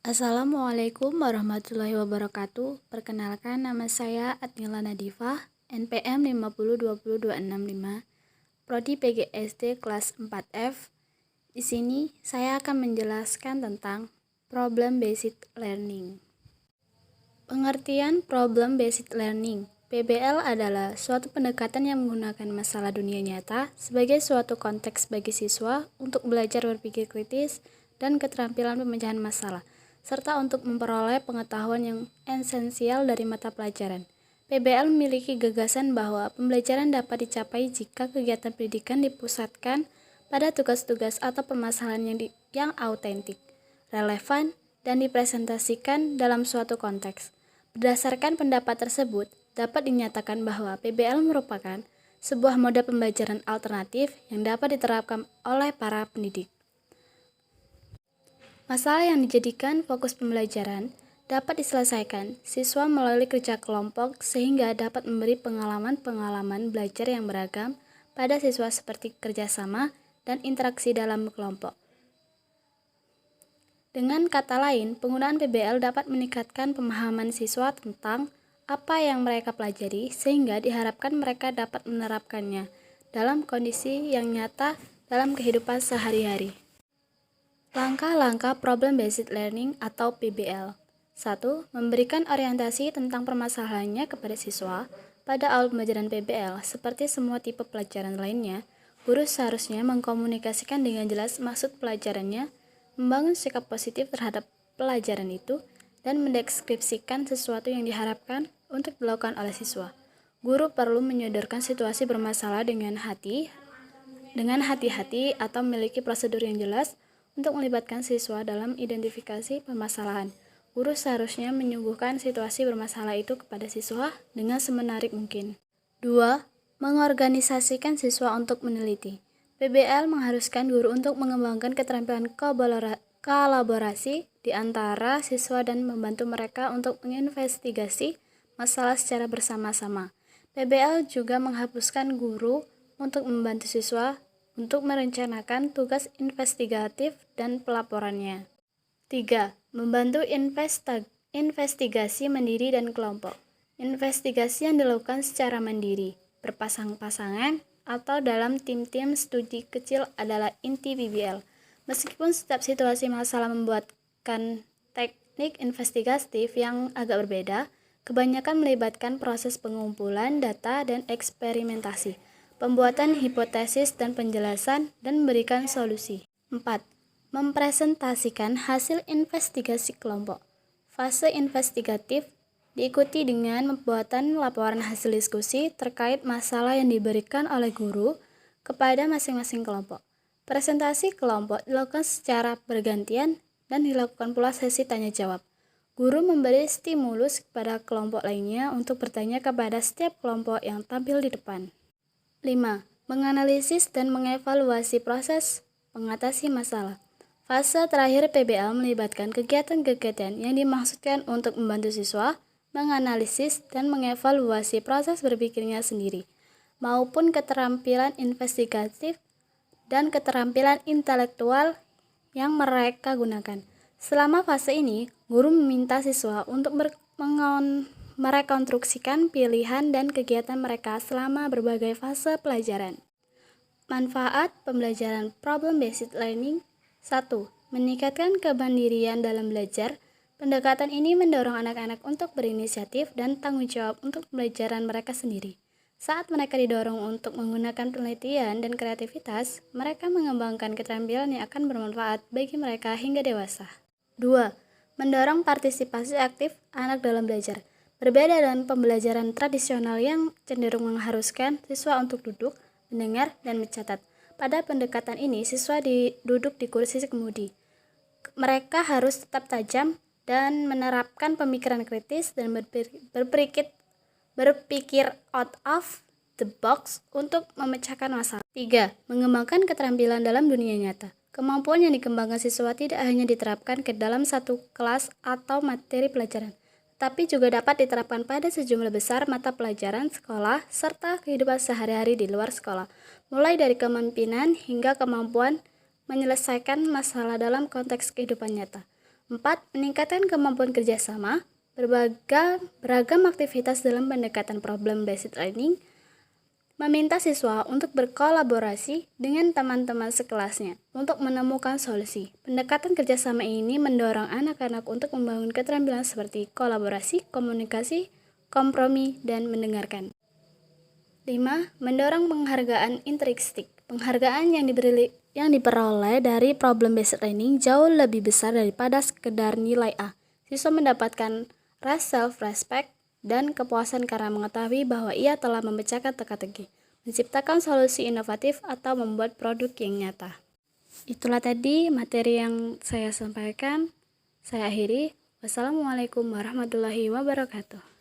Assalamualaikum warahmatullahi wabarakatuh. Perkenalkan, nama saya Adnila Nadifah, NPM 5020265, Prodi PGSD kelas 4F. Di sini saya akan menjelaskan tentang Problem Based Learning. Pengertian Problem Based Learning, PBL adalah suatu pendekatan yang menggunakan masalah dunia nyata sebagai suatu konteks bagi siswa untuk belajar berpikir kritis dan keterampilan pemecahan masalah, serta untuk memperoleh pengetahuan yang esensial dari mata pelajaran. PBL memiliki gagasan bahwa pembelajaran dapat dicapai jika kegiatan pendidikan dipusatkan pada tugas-tugas atau permasalahan yang autentik, relevan, dan dipresentasikan dalam suatu konteks. Berdasarkan pendapat tersebut, dapat dinyatakan bahwa PBL merupakan sebuah moda pembelajaran alternatif yang dapat diterapkan oleh para pendidik. Masalah yang dijadikan fokus pembelajaran dapat diselesaikan siswa melalui kerja kelompok sehingga dapat memberi pengalaman-pengalaman belajar yang beragam pada siswa seperti kerjasama dan interaksi dalam kelompok. Dengan kata lain, penggunaan PBL dapat meningkatkan pemahaman siswa tentang apa yang mereka pelajari sehingga diharapkan mereka dapat menerapkannya dalam kondisi yang nyata dalam kehidupan sehari-hari. Langkah-langkah Problem Based Learning atau PBL. 1. Memberikan orientasi tentang permasalahannya kepada siswa. Pada awal pembelajaran PBL, seperti semua tipe pelajaran lainnya, guru seharusnya mengkomunikasikan dengan jelas maksud pelajarannya, membangun sikap positif terhadap pelajaran itu, dan mendeskripsikan sesuatu yang diharapkan untuk dilakukan oleh siswa. Guru perlu menyodorkan situasi bermasalah dengan hati-hati atau memiliki prosedur yang jelas untuk melibatkan siswa dalam identifikasi permasalahan. Guru seharusnya menyuguhkan situasi bermasalah itu kepada siswa dengan semenarik mungkin. 2. Mengorganisasikan siswa untuk meneliti. PBL mengharuskan guru untuk mengembangkan keterampilan kolaborasi di antara siswa dan membantu mereka untuk menginvestigasi masalah secara bersama-sama. PBL juga menghapuskan guru untuk membantu siswa untuk merencanakan tugas investigatif dan pelaporannya. 3. Membantu investigasi mandiri dan kelompok. Investigasi yang dilakukan secara mandiri, berpasang-pasangan, atau dalam tim-tim studi kecil adalah inti PBL. Meskipun setiap situasi masalah membuatkan teknik investigatif yang agak berbeda, kebanyakan melibatkan proses pengumpulan data dan eksperimentasi, pembuatan hipotesis dan penjelasan, dan memberikan solusi. 4. Mempresentasikan hasil investigasi kelompok. Fase investigatif diikuti dengan pembuatan laporan hasil diskusi terkait masalah yang diberikan oleh guru kepada masing-masing kelompok. Presentasi kelompok dilakukan secara bergantian dan dilakukan pula sesi tanya jawab. Guru memberi stimulus kepada kelompok lainnya untuk bertanya kepada setiap kelompok yang tampil di depan. 5. Menganalisis dan mengevaluasi proses mengatasi masalah. Fase terakhir PBL melibatkan kegiatan-kegiatan yang dimaksudkan untuk membantu siswa menganalisis dan mengevaluasi proses berpikirnya sendiri, maupun keterampilan investigatif dan keterampilan intelektual yang mereka gunakan. Selama fase ini, guru meminta siswa untuk merekonstruksikan pilihan dan kegiatan mereka selama berbagai fase pelajaran. Manfaat pembelajaran Problem Based Learning. 1. Meningkatkan kemandirian dalam belajar. Pendekatan ini mendorong anak-anak untuk berinisiatif dan tanggung jawab untuk pembelajaran mereka sendiri. Saat mereka didorong untuk menggunakan penelitian dan kreativitas, mereka mengembangkan keterampilan yang akan bermanfaat bagi mereka hingga dewasa. 2. Mendorong partisipasi aktif anak dalam belajar. Berbeda dengan pembelajaran tradisional yang cenderung mengharuskan siswa untuk duduk, mendengar, dan mencatat. Pada pendekatan ini, siswa duduk di kursi kemudi. Mereka harus tetap tajam dan menerapkan pemikiran kritis dan berpikir out of the box untuk memecahkan masalah. 3. Mengembangkan keterampilan dalam dunia nyata. Kemampuan yang dikembangkan siswa tidak hanya diterapkan ke dalam satu kelas atau materi pelajaran, tapi juga dapat diterapkan pada sejumlah besar mata pelajaran sekolah serta kehidupan sehari-hari di luar sekolah, mulai dari kepemimpinan hingga kemampuan menyelesaikan masalah dalam konteks kehidupan nyata. 4. Meningkatkan kemampuan kerjasama, beragam aktivitas dalam pendekatan problem-based learning, meminta siswa untuk berkolaborasi dengan teman-teman sekelasnya untuk menemukan solusi. Pendekatan kerjasama ini mendorong anak-anak untuk membangun keterampilan seperti kolaborasi, komunikasi, kompromi, dan mendengarkan. 5. Mendorong penghargaan intrinsik. Penghargaan yang diperoleh dari problem-based learning jauh lebih besar daripada sekedar nilai A. Siswa mendapatkan self-respect dan kepuasan karena mengetahui bahwa ia telah memecahkan teka-teki, menciptakan solusi inovatif, atau membuat produk yang nyata. Itulah tadi materi yang saya sampaikan. Saya akhiri. Wassalamualaikum warahmatullahi wabarakatuh.